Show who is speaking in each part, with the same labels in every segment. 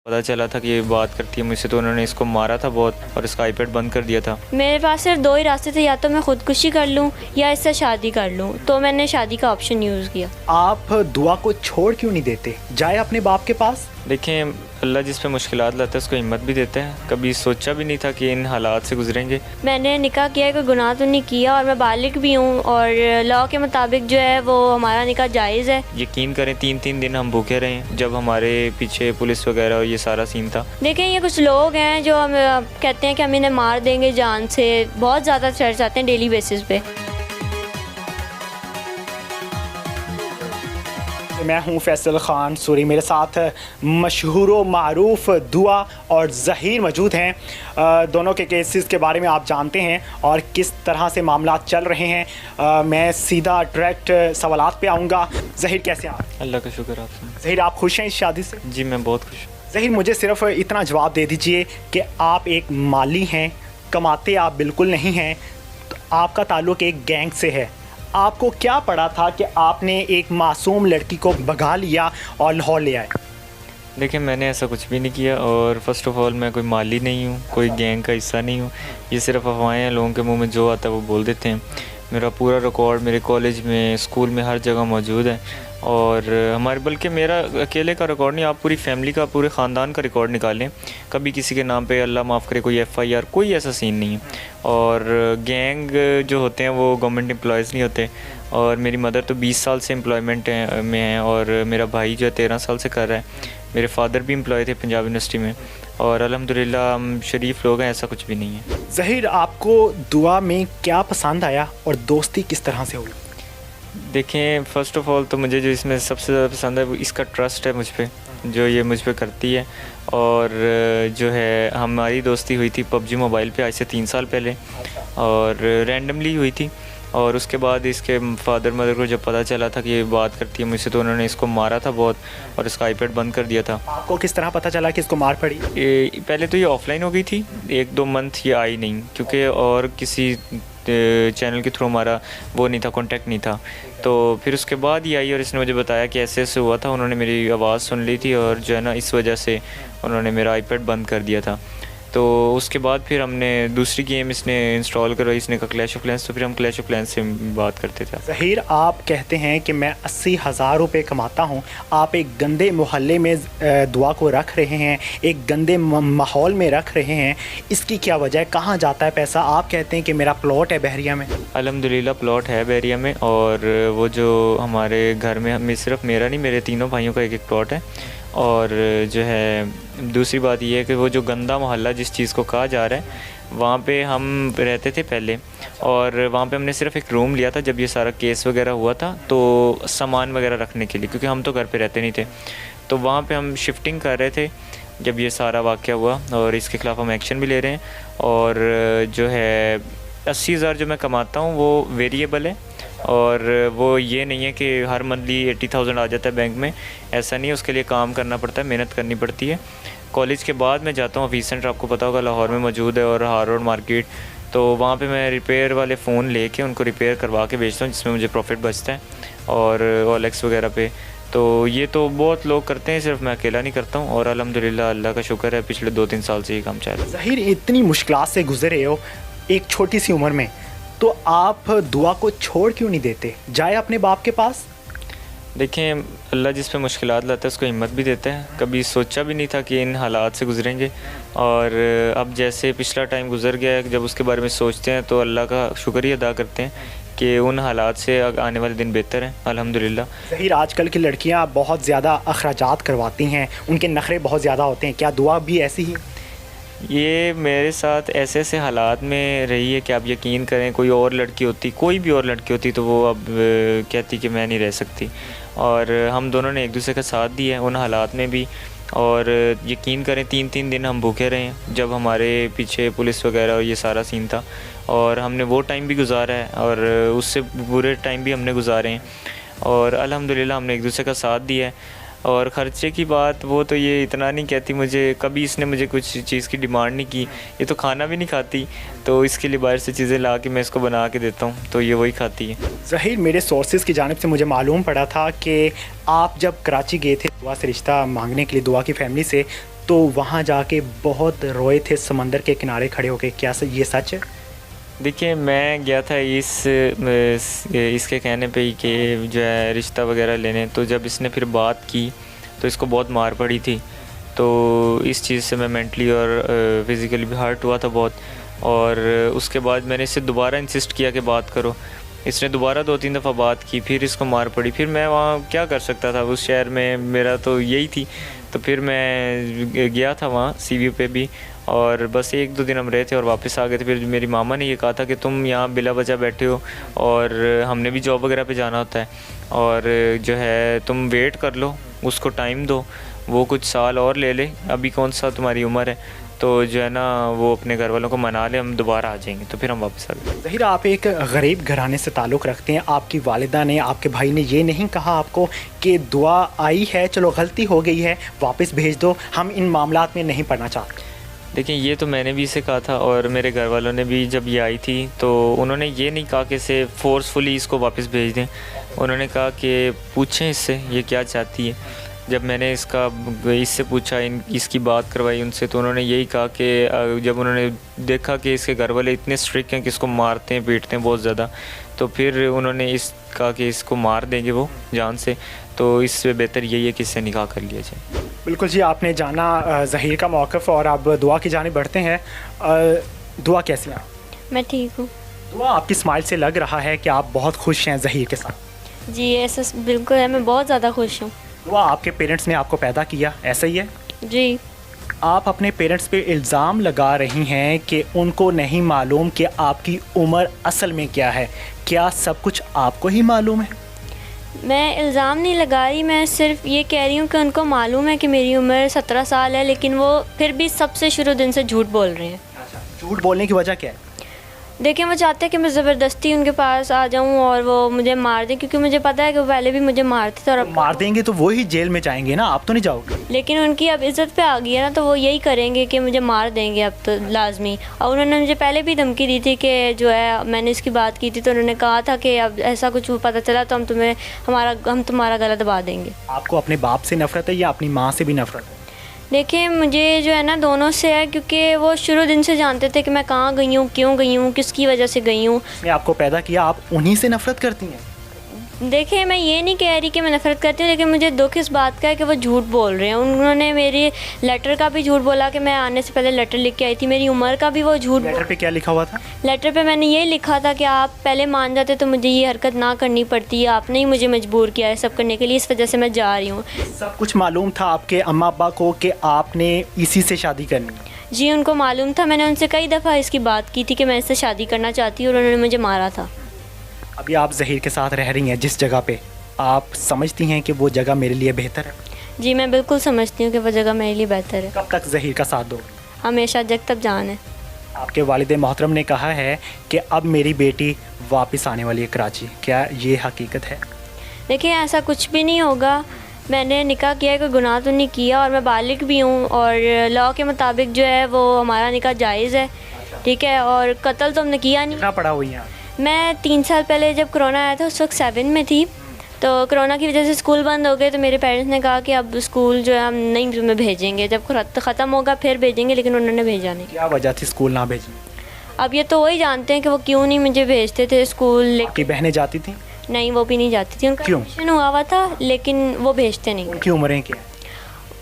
Speaker 1: पता चला था कि ये बात करती है मुझसे, तो उन्होंने इसको मारा था बहुत और इसका आईपैड बंद कर दिया था।
Speaker 2: मेरे पास सिर्फ दो ही रास्ते थे, या तो मैं ख़ुदकुशी कर लूँ या इससे शादी कर लूँ, तो मैंने शादी का ऑप्शन यूज़ किया।
Speaker 3: आप दुआ को छोड़ क्यों नहीं देते, जाए अपने बाप के पास?
Speaker 1: देखें, अल्लाह जिस पे मुश्किलात लाता है उसको हिम्मत भी देता है। कभी सोचा भी नहीं था कि इन हालात से गुजरेंगे।
Speaker 2: मैंने निकाह किया, कोई गुनाह तो नहीं किया और मैं बालिग भी हूँ और लॉ के मुताबिक जो है वो हमारा निकाह जायज़ है।
Speaker 1: यकीन करें 3-3 दिन हम भूखे रहे जब हमारे पीछे पुलिस वगैरह और ये सारा सीन था।
Speaker 2: देखें, ये कुछ लोग हैं जो हम कहते हैं कि हम इन्हें मार देंगे जान से, बहुत ज़्यादा थ्रेट्स आते हैं डेली बेसिस पे।
Speaker 3: मैं हूं फैसल ख़ान सूरी, मेरे साथ मशहूर व मारूफ दुआ और ज़हीर मौजूद हैं। दोनों के केसेस के बारे में आप जानते हैं और किस तरह से मामला चल रहे हैं। मैं सीधा डायरेक्ट सवालात पे आऊँगा। ज़हीर, कैसे हैं आप?
Speaker 1: अल्लाह का शुक्र। आप
Speaker 3: ज़हीर, आप खुश हैं इस शादी से?
Speaker 1: जी मैं बहुत खुश हूँ।
Speaker 3: ज़हीर, मुझे सिर्फ इतना जवाब दे दीजिए कि आप एक माली हैं, कमाते आप बिल्कुल नहीं हैं, तो आपका ताल्लुक़ एक गैंग से है। आपको क्या पड़ा था कि आपने एक मासूम लड़की को भगा लिया और लाहौर ले आए?
Speaker 1: देखिए, मैंने ऐसा कुछ भी नहीं किया और फ़र्स्ट ऑफ़ ऑल मैं कोई माली नहीं हूँ, कोई गैंग का हिस्सा नहीं हूँ। ये सिर्फ अफवाहें हैं, लोगों के मुंह में जो आता है वो बोल देते हैं। मेरा पूरा रिकॉर्ड मेरे कॉलेज में, स्कूल में, हर जगह मौजूद है। और हमारे, बल्कि मेरा अकेले का रिकॉर्ड नहीं, आप पूरी फैमिली का, पूरे ख़ानदान का रिकॉर्ड निकालें, कभी किसी के नाम पे अल्लाह माफ़ करे कोई FIR, कोई ऐसा सीन नहीं है। और गैंग जो होते हैं वो गवर्नमेंट एम्प्लॉयज़ नहीं होते। और मेरी मदर तो 20 साल से एम्प्लॉयमेंट में है और मेरा भाई जो है 13 साल से कर रहा है। मेरे फादर भी एम्प्लॉय थे पंजाब यूनिवर्सिटी में और अल्हम्दुलिल्लाह हम शरीफ लोग हैं, ऐसा कुछ भी नहीं है।
Speaker 3: ज़हीर, आपको दुआ में क्या पसंद आया और दोस्ती किस तरह से हुई?
Speaker 1: देखें, फ़र्स्ट ऑफ़ ऑल तो मुझे जो इसमें सबसे ज़्यादा पसंद है वो इसका ट्रस्ट है मुझ पे, जो ये मुझ पे करती है। और जो है हमारी दोस्ती हुई थी PUBG मोबाइल पे आज से 3 साल पहले और रैंडमली हुई थी। और उसके बाद इसके फादर मदर को जब पता चला था कि ये बात करती है मुझसे, तो उन्होंने इसको मारा था बहुत और इसका आईपैड बंद कर दिया था।
Speaker 3: आपको किस तरह पता चला कि इसको मार पड़ी?
Speaker 1: पहले तो ये ऑफ़लाइन हो गई थी, 1-2 मंथ ये आई नहीं, क्योंकि और किसी चैनल के थ्रू हमारा वो नहीं था, कांटेक्ट नहीं था। तो फिर उसके बाद ये आई और इसने मुझे बताया कि ऐसे ऐसे हुआ था। उन्होंने मेरी आवाज़ सुन ली थी और जो है ना, इस वजह से उन्होंने मेरा आईपैड बंद कर दिया था। तो उसके बाद फिर हमने दूसरी गेम इसने इंस्टॉल करवाई, इसने कहा क्लैश ऑफ क्लैंस, तो फिर हम क्लैश ऑफ क्लैंस से बात करते थे।
Speaker 3: ज़हीर, आप कहते हैं कि मैं 80,000 रुपये कमाता हूँ, आप एक गंदे मोहल्ले में दुआ को रख रहे हैं, एक गंदे माहौल में रख रहे हैं, इसकी क्या वजह है? कहाँ जाता है पैसा? आप कहते हैं कि मेरा प्लॉट है बहरिया में।
Speaker 1: अल्हम्दुलिल्लाह प्लॉट है बहरिया में और वो जो हमारे घर में सिर्फ मेरा नहीं, मेरे तीनों भाइयों का एक एक प्लॉट है। और जो है दूसरी बात ये है कि वो जो गंदा मोहल्ला जिस चीज़ को कहा जा रहा है, वहाँ पे हम रहते थे पहले और वहाँ पे हमने सिर्फ एक रूम लिया था जब ये सारा केस वगैरह हुआ था, तो सामान वगैरह रखने के लिए, क्योंकि हम तो घर पे रहते नहीं थे। तो वहाँ पे हम शिफ्टिंग कर रहे थे जब ये सारा वाक़या हुआ और इसके ख़िलाफ़ हम एक्शन भी ले रहे हैं। और जो है 80,000 जो मैं कमाता हूँ वो वेरिएबल है और वो ये नहीं है कि हर मंथली 80,000 आ जाता है बैंक में, ऐसा नहीं है। उसके लिए काम करना पड़ता है, मेहनत करनी पड़ती है। कॉलेज के बाद मैं जाता हूँ ऑफिस सेंटर, आपको पता होगा लाहौर में मौजूद है, और हार रोड मार्केट, तो वहाँ पे मैं रिपेयर वाले फ़ोन लेके उनको रिपेयर करवा के बेचता हूँ, जिसमें मुझे प्रॉफिट बचता है। और OLX वगैरह पे तो ये तो बहुत लोग करते हैं, सिर्फ मैं अकेला नहीं करता हूँ। और अल्हम्दुलिल्लाह अल्लाह का शुक्र है, पिछले 2-3 साल से ये काम चल रहा है।
Speaker 3: ज़हीर, इतनी मुश्किलात से गुजरे हो एक छोटी सी उम्र में, तो आप दुआ को छोड़ क्यों नहीं देते, जाए अपने बाप के पास?
Speaker 1: देखें, अल्लाह जिस पे मुश्किलात लाता है उसको हिम्मत भी देता है। कभी सोचा भी नहीं था कि इन हालात से गुजरेंगे और अब जैसे पिछला टाइम गुजर गया है, जब उसके बारे में सोचते हैं तो अल्लाह का शुक्रिया अदा करते हैं कि उन हालात से आने वाले दिन बेहतर हैं अल्हम्दुलिल्लाह।
Speaker 3: ज़हीर, आजकल की लड़कियां बहुत ज़्यादा अखराजात करवाती हैं, उनके नखरे बहुत ज़्यादा होते हैं, क्या दुआ भी ऐसी ही?
Speaker 1: ये मेरे साथ ऐसे ऐसे हालात में रही है कि आप यकीन करें, कोई और लड़की होती, कोई भी और लड़की होती, तो वो अब कहती कि मैं नहीं रह सकती। और हम दोनों ने एक दूसरे का साथ दिया है उन हालात में भी। और यकीन करें 3-3 दिन हम भूखे रहे हैं जब हमारे पीछे पुलिस वगैरह और ये सारा सीन था, और हमने वो टाइम भी गुजारा है और उससे बुरे टाइम भी हमने गुजारे हैं। और अल्हम्दुलिल्लाह हमने एक दूसरे का साथ दिया है। और ख़र्चे की बात, वो तो ये इतना नहीं कहती मुझे, कभी इसने मुझे कुछ चीज़ की डिमांड नहीं की। ये तो खाना भी नहीं खाती, तो इसके लिए बाहर से चीज़ें ला के मैं इसको बना के देता हूँ, तो ये वही खाती है।
Speaker 3: ज़हीर, मेरे सोर्सेज़ की जानिब से मुझे मालूम पड़ा था कि आप जब कराची गए थे दुआ से रिश्ता मांगने के लिए, दुआ की फैमिली से, तो वहाँ जाके बहुत रोए थे समंदर के किनारे खड़े होके, क्या ये सच है?
Speaker 1: देखिए, मैं गया था इसके कहने पे ही कि जो है रिश्ता वगैरह लेने, तो जब इसने फिर बात की तो इसको बहुत मार पड़ी थी। तो इस चीज़ से मैं मेंटली और फिज़िकली भी हर्ट हुआ था बहुत। और उसके बाद मैंने इससे दोबारा इंसिस्ट किया कि बात करो। इसने दोबारा 2-3 दफ़ा बात की, फिर इसको मार पड़ी। फिर मैं वहाँ क्या कर सकता था, उस शहर में मेरा तो यही थी। तो फिर मैं गया था वहाँ सीवी पे भी, और बस 1-2 दिन हम रहे थे और वापस आ गए थे। फिर मेरी मामा ने ये कहा था कि तुम यहाँ बिला वजह बैठे हो और हमने भी जॉब वगैरह पे जाना होता है, और जो है तुम वेट कर लो, उसको टाइम दो, वो कुछ साल और ले ले, अभी कौन सा तुम्हारी उम्र है, तो जो है ना वो अपने घर वालों को मना ले, हम दोबारा आ जाएंगे। तो फिर हम वापस आ गए।
Speaker 3: ज़हीर, आप एक गरीब घराने से ताल्लुक़ रखते हैं। आपकी वालिदा ने, आपके भाई ने ये नहीं कहा आपको कि दुआ आई है, चलो गलती हो गई है, वापस भेज दो, हम इन मामलात में नहीं पड़ना चाहते?
Speaker 1: देखिए, ये तो मैंने भी इसे कहा था, और मेरे घर वालों ने भी जब ये आई थी तो उन्होंने ये नहीं कहा कि इसे फ़ोर्सफुली इसको वापस भेज दें। उन्होंने कहा कि पूछें इससे ये क्या चाहती है। जब मैंने इससे पूछा, इसकी बात करवाई उनसे, तो उन्होंने यही कहा कि जब उन्होंने देखा कि इसके घर वाले इतने स्ट्रिक्ट हैं कि इसको मारते हैं, पीटते हैं बहुत ज़्यादा, तो फिर उन्होंने कहा कि इसको मार देंगे वो जान से, तो इससे बेहतर यही है कि इससे निकाह कर लिया जाए।
Speaker 3: बिल्कुल जी, आपने जाना ज़हीर का मौक़िफ़, और आप दुआ की जानिब बढ़ते हैं। दुआ कैसी हैं?
Speaker 2: मैं ठीक हूँ।
Speaker 3: दुआ, आपकी स्माइल से लग रहा है कि आप बहुत खुश हैं ज़हीर के साथ।
Speaker 2: जी ऐसा बिल्कुल है, मैं बहुत ज़्यादा खुश हूँ।
Speaker 3: दुआ, आपके पेरेंट्स ने आपको पैदा किया, ऐसा ही है?
Speaker 2: जी।
Speaker 3: आप अपने पेरेंट्स पे इल्ज़ाम लगा रही हैं कि उनको नहीं मालूम कि आपकी उम्र असल में क्या है, क्या सब कुछ आपको ही मालूम है?
Speaker 2: मैं इल्ज़ाम नहीं लगा रही, मैं सिर्फ ये कह रही हूँ कि उनको मालूम है कि मेरी उम्र 17 साल है, लेकिन वो फिर भी सबसे शुरू दिन से झूठ बोल रहे हैं।
Speaker 3: झूठ बोलने की वजह क्या है?
Speaker 2: देखिए, वो चाहते हैं कि मैं ज़बरदस्ती उनके पास आ जाऊं और वो मुझे मार दें, क्योंकि मुझे पता है कि वो पहले भी मुझे मारते थे। और अब
Speaker 3: मार देंगे तो वो ही जेल में जाएंगे ना, आप तो नहीं जाओगे?
Speaker 2: लेकिन उनकी अब इज़्ज़त पे आ गई है ना, तो वो यही करेंगे कि मुझे मार देंगे अब तो लाजमी। और उन्होंने मुझे पहले भी धमकी दी थी कि जो है, मैंने इसकी बात की थी तो उन्होंने कहा था कि अब ऐसा कुछ पता चला तो हम तुम्हारा गला दबा देंगे।
Speaker 3: आपको अपने बाप से नफरत है या अपनी माँ से भी नफरत है?
Speaker 2: देखिए, मुझे जो है ना दोनों से है, क्योंकि वो शुरू दिन से जानते थे कि मैं कहाँ गई हूँ, क्यों गई हूँ, किसकी वजह से गई हूँ।
Speaker 3: मैं आपको पैदा किया, आप उन्हीं से नफरत करती हैं?
Speaker 2: देखिए, मैं ये नहीं कह रही कि मैं नफ़रत करती हूँ, लेकिन मुझे दुख इस बात का है कि वो झूठ बोल रहे हैं। उन्होंने मेरी लेटर का भी झूठ बोला कि मैं आने से पहले लेटर लिख के आई थी, मेरी उम्र का भी वो झूठ।
Speaker 3: लेटर पे क्या लिखा हुआ था?
Speaker 2: लेटर पे मैंने ये लिखा था कि आप पहले मान जाते तो मुझे ये हरकत ना करनी पड़ती, आपने ही मुझे मजबूर किया है सब करने के लिए, इस वजह से मैं जा रही हूँ।
Speaker 3: सब कुछ मालूम था आपके अम्मा अब्बा को कि आपने इसी से शादी करनी है?
Speaker 2: जी, उनको मालूम था। मैंने उनसे कई दफ़ा इसकी बात की थी कि मैं इससे शादी करना चाहती हूँ, और उन्होंने मुझे मारा था।
Speaker 3: अभी आप ज़हीर के साथ रह रही हैं जिस जगह पे, आप समझती हैं कि वो जगह मेरे लिए बेहतर है?
Speaker 2: जी, मैं बिल्कुल समझती हूँ कि वो जगह मेरे लिए बेहतर है।
Speaker 3: कब तक ज़हीर का साथ दोगे?
Speaker 2: हमेशा, जब तक जान है।
Speaker 3: आपके वालिद मोहतरम ने कहा है कि अब मेरी बेटी वापस आने वाली है कराची, क्या ये हकीकत है?
Speaker 2: देखिए, ऐसा कुछ भी नहीं होगा। मैंने निकाह किया है, कोई गुनाह तो नहीं किया, और मैं बालिग भी हूँ, और लॉ के मुताबिक जो है वो हमारा निकाह जायज़ है, ठीक है। और कत्ल तो हमने किया नहीं।
Speaker 3: कितना पढ़ा हुई हैं?
Speaker 2: मैं 3 साल पहले जब कोरोना आया था उस वक्त 7 में थी, तो कोरोना की वजह से स्कूल बंद हो गए, तो मेरे पेरेंट्स ने कहा कि अब स्कूल जो है हम नहीं तुम्हें भेजेंगे, जब ख़त्म होगा फिर भेजेंगे, लेकिन उन्होंने भेजा नहीं।
Speaker 3: क्या वजह थी स्कूल ना भेजने?
Speaker 2: अब ये तो वही जानते हैं कि वो क्यों नहीं मुझे भेजते थे स्कूल।
Speaker 3: आपकी बहनें जाती थी?
Speaker 2: नहीं, वो भी नहीं जाती थी, उनका
Speaker 3: क्यों?
Speaker 2: एडमिशन हुआ था, लेकिन वो भेजते नहीं।
Speaker 3: उनकी उम्रें क्या?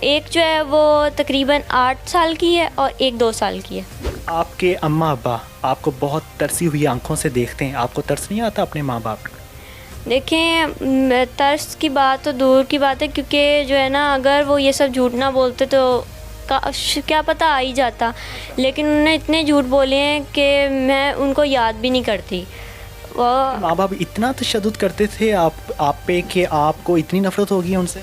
Speaker 2: एक जो है वो तकरीबन 8 साल की है और एक 2 साल की है।
Speaker 3: आपके अम्मा अब्बा आपको बहुत तरसी हुई आंखों से देखते हैं, आपको तरस नहीं आता अपने माँ बाप?
Speaker 2: देखें, तरस की बात तो दूर की बात है, क्योंकि जो है ना, अगर वो ये सब झूठ ना बोलते तो क्या पता आ ही जाता, लेकिन उन्होंने इतने झूठ बोले हैं कि मैं उनको याद भी नहीं करती।
Speaker 3: माँ बाप इतना तशद्दुद करते थे आप पे कि आपको इतनी नफरत हो गई उनसे?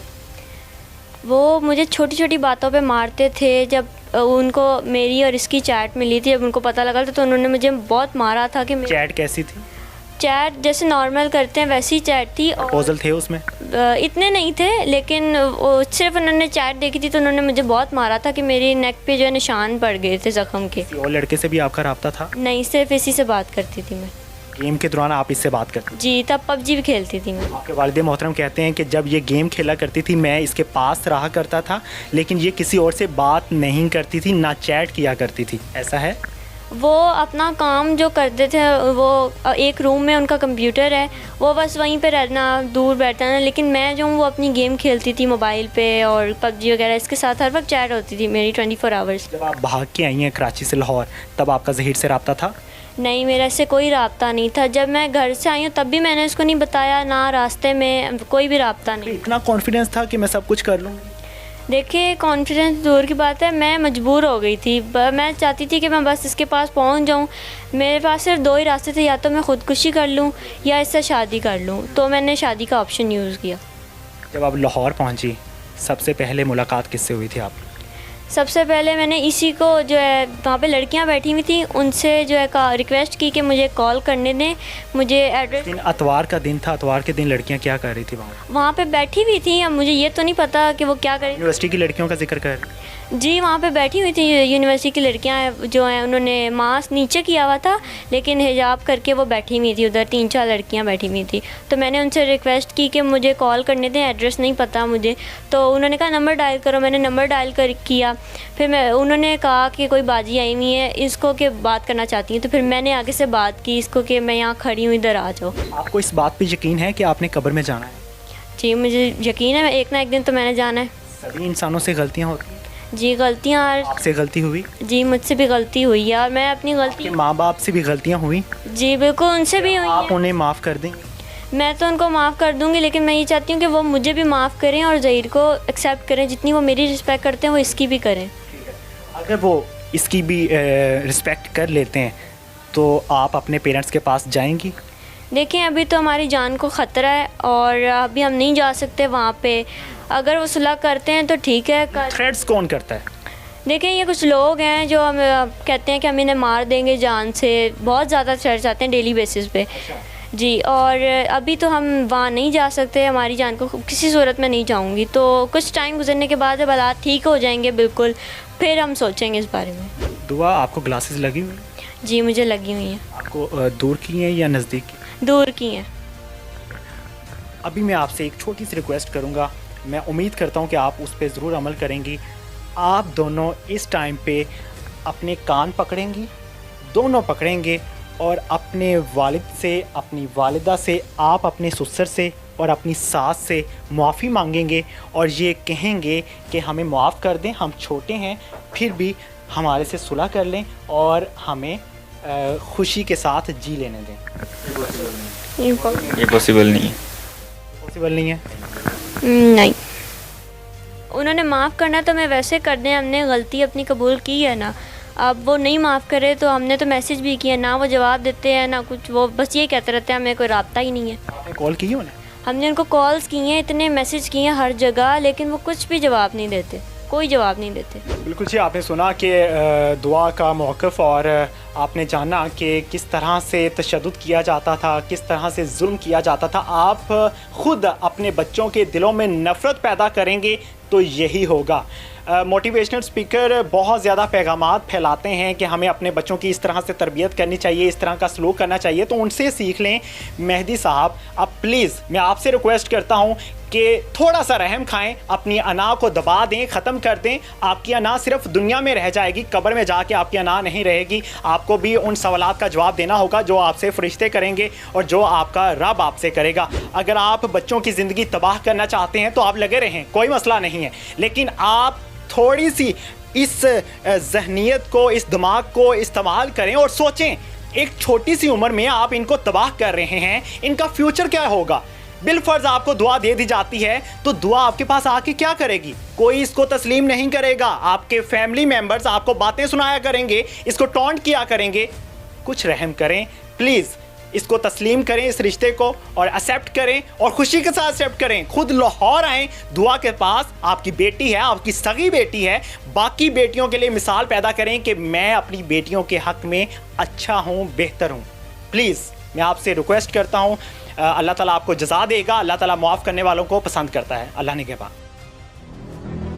Speaker 2: वो मुझे छोटी छोटी बातों पे मारते थे। जब उनको मेरी और इसकी चैट मिली थी, जब उनको पता लगा था, तो उन्होंने मुझे बहुत मारा था। कि
Speaker 3: चैट कैसी थी?
Speaker 2: चैट जैसे नॉर्मल करते हैं वैसी चैट थी।
Speaker 3: प्रपोजल थे उसमें?
Speaker 2: इतने नहीं थे, लेकिन सिर्फ उन्होंने चैट देखी थी तो उन्होंने मुझे बहुत मारा था कि मेरी नेक पे जो है निशान पड़ गए थे ज़ख्म के।
Speaker 3: और लड़के से भी आपका राब्ता था?
Speaker 2: नहीं, सिर्फ इसी से बात करती थी मैं।
Speaker 3: गेम के दौरान आप इससे बात करते
Speaker 2: जी, तब पबजी भी खेलती थी मैं।
Speaker 3: आपके वालिद मोहतरम कहते हैं कि जब ये गेम खेला करती थी मैं इसके पास रहा करता था, लेकिन ये किसी और से बात नहीं करती थी, ना चैट किया करती थी, ऐसा है?
Speaker 2: वो अपना काम जो करते थे, वो एक रूम में उनका कंप्यूटर है, वो बस वहीं पे रहना, दूर बैठना, लेकिन मैं जो हूँ वो अपनी गेम खेलती थी मोबाइल पे और पबजी वगैरह, इसके साथ हर वक्त चैट होती थी मेरी 24 आवर्स।
Speaker 3: जब आप भाग के आई हैं कराची से लाहौर, तब आपका ज़हीर से रब्ता था?
Speaker 2: नहीं, मेरा इससे कोई राब्ता नहीं था। जब मैं घर से आई हूँ तब भी मैंने उसको नहीं बताया, ना रास्ते में कोई भी राब्ता नहीं।
Speaker 3: इतना कॉन्फिडेंस था कि मैं सब कुछ कर लूँगी?
Speaker 2: देखिए, कॉन्फिडेंस दूर की बात है, मैं मजबूर हो गई थी। मैं चाहती थी कि मैं बस इसके पास पहुंच जाऊं। मेरे पास सिर्फ 2 ही रास्ते थे, या तो मैं ख़ुदकुशी कर लूं या इससे शादी कर लूं। तो मैंने शादी का ऑप्शन यूज़ किया।
Speaker 3: जब आप लाहौर पहुंची, सबसे पहले मुलाकात किससे हुई थी आपकी?
Speaker 2: सबसे पहले मैंने इसी को जो है, वहाँ पे लड़कियाँ बैठी हुई थी, उनसे जो है रिक्वेस्ट की कि मुझे कॉल करने दें, मुझे एड्रेस।
Speaker 3: दिन अतवार का दिन था, अतवार के दिन लड़कियाँ क्या कर रही थी
Speaker 2: वहाँ पे बैठी हुई थी? अब मुझे ये तो नहीं पता कि वो क्या कर रही।
Speaker 3: यूनिवर्सिटी की लड़कियों का जिक्र कर?
Speaker 2: जी, वहाँ पे बैठी हुई थी यूनिवर्सिटी की लड़कियाँ जो हैं, उन्होंने मास्क नीचे किया हुआ था लेकिन हिजाब करके वो बैठी हुई थी। उधर 3-4 लड़कियाँ बैठी हुई थी। तो मैंने उनसे रिक्वेस्ट की कि मुझे कॉल करने दें, एड्रेस नहीं पता मुझे। तो उन्होंने कहा नंबर डायल करो। मैंने नंबर डायल किया। फिर उन्होंने कहा कि कोई बाजी आई हुई है इसको, कि बात करना चाहती हैं। तो फिर मैंने आगे से बात की इसको कि मैं यहाँ खड़ी हूँ, इधर आ जाओ।
Speaker 3: आपको इस बात पर यकीन है कि आपने कब्र में जाना है?
Speaker 2: जी, मुझे यकीन है, एक ना एक दिन तो मैंने जाना है।
Speaker 3: सभी इंसानों से गलतियाँ होती हैं।
Speaker 2: जी, गलतियाँ।
Speaker 3: आपसे गलती हुई?
Speaker 2: जी, मुझसे भी गलती हुई है और मैं अपनी गलती।
Speaker 3: माँ बाप से भी गलतियाँ हुई?
Speaker 2: जी बिल्कुल, उनसे भी हुई हैं।
Speaker 3: आप उन्हें माफ़ कर देंगे?
Speaker 2: मैं तो उनको माफ़ कर दूंगी, लेकिन मैं ये चाहती हूँ कि वो मुझे भी माफ़ करें और ज़हीर को एक्सेप्ट करें। जितनी वो मेरी रिस्पेक्ट करते हैं वो इसकी भी करें।
Speaker 3: अगर वो इसकी भी रिस्पेक्ट कर लेते हैं तो आप अपने पेरेंट्स के पास जाएंगी?
Speaker 2: देखिए, अभी तो हमारी जान को ख़तरा है और अभी हम नहीं जा सकते वहाँ पे। अगर वो सुलह करते हैं तो ठीक है।
Speaker 3: थ्रेट्स कौन करता है?
Speaker 2: देखिए, ये कुछ लोग हैं जो हम कहते हैं कि हम इन्हें मार देंगे जान से। बहुत ज़्यादा थ्रेट्स आते हैं डेली बेसिस पे। जी, और अभी तो हम वहाँ नहीं जा सकते। हमारी जान को किसी सूरत में नहीं जाऊँगी। तो कुछ टाइम गुजरने के बाद जब हालात ठीक हो जाएंगे बिल्कुल, फिर हम सोचेंगे इस बारे में।
Speaker 3: दुआ, आपको ग्लासेस लगी हुई?
Speaker 2: जी, मुझे लगी हुई हैं।
Speaker 3: आपको दूर की हैं या नज़दीक की?
Speaker 2: दूर की हैं।
Speaker 3: अभी मैं आपसे एक छोटी सी रिक्वेस्ट करूँगा, मैं उम्मीद करता हूँ कि आप उस पर ज़रूर अमल करेंगी। आप दोनों इस टाइम पे अपने कान पकड़ेंगी, दोनों पकड़ेंगे और अपने वालिद से, अपनी वालिदा से, आप अपने ससुर से और अपनी सास से माफ़ी मांगेंगे और ये कहेंगे कि हमें माफ़ कर दें, हम छोटे हैं, फिर भी हमारे से सुलह कर लें और हमें खुशी के साथ जी लेने दें।
Speaker 1: ये पॉसिबल नहीं है।
Speaker 3: पॉसिबल नहीं है?
Speaker 2: नहीं, उन्होंने माफ़ करना तो मैं वैसे कर दें, हमने गलती अपनी कबूल की है ना। अब वो नहीं माफ़ करे तो हमने तो मैसेज भी किया, ना वो जवाब देते हैं ना कुछ। वो बस ये कहते रहते हैं हमें कोई राब्ता ही नहीं है।
Speaker 3: आपने कॉल की उन्हें?
Speaker 2: हमने उनको कॉल्स की हैं, इतने मैसेज किए हैं हर जगह, लेकिन वो कुछ भी जवाब नहीं देते, कोई जवाब नहीं देते।
Speaker 3: बिल्कुल जी, आपने सुना कि दुआ का मौक़िफ़ और आपने जाना कि किस तरह से तशद्दुद किया जाता था, किस तरह से जुल्म किया जाता था। आप ख़ुद अपने बच्चों के दिलों में नफ़रत पैदा करेंगे तो यही होगा। मोटिवेशनल स्पीकर बहुत ज़्यादा पैगामात फैलाते हैं कि हमें अपने बच्चों की इस तरह से तरबियत करनी चाहिए, इस तरह का सलूक करना चाहिए, तो उनसे सीख लें। मेहदी साहब, अब प्लीज़ मैं आपसे रिक्वेस्ट करता हूं कि थोड़ा सा रहम खाएं, अपनी अना को दबा दें, ख़त्म कर दें। आपकी अना सिर्फ दुनिया में रह जाएगी, कब्र में जाके आपकी अना नहीं रहेगी। आपको भी उन सवालात का जवाब देना होगा जो आपसे फरिश्ते करेंगे और जो आपका रब आपसे करेगा। अगर आप बच्चों की ज़िंदगी तबाह करना चाहते हैं तो आप लगे रहें, कोई मसला नहीं है, लेकिन आप थोड़ी सी इस जहनीत को, इस दिमाग को इस्तेमाल करें और सोचें, एक छोटी सी उम्र में आप इनको तबाह कर रहे हैं, इनका फ्यूचर क्या होगा। बिलफर्ज आपको दुआ दे दी जाती है तो दुआ आपके पास आके क्या करेगी? कोई इसको तस्लीम नहीं करेगा। आपके फैमिली मेंबर्स आपको बातें सुनाया करेंगे, इसको टॉन्ट किया करेंगे। कुछ रहम करें प्लीज़, इसको तस्लीम करें, इस रिश्ते को, और एक्सेप्ट करें और खुशी के साथ एक्सेप्ट करें। खुद लाहौर आएँ दुआ के पास, आपकी बेटी है, आपकी सगी बेटी है, बाकी बेटियों के लिए मिसाल पैदा करें कि मैं अपनी बेटियों के हक़ में अच्छा हूँ, बेहतर हूँ। प्लीज़ मैं आपसे रिक्वेस्ट करता हूँ, अल्लाह ताला आपको जज़ा देगा, अल्लाह ताला माफ़ करने वालों को पसंद करता है। अल्लाह ने के बाद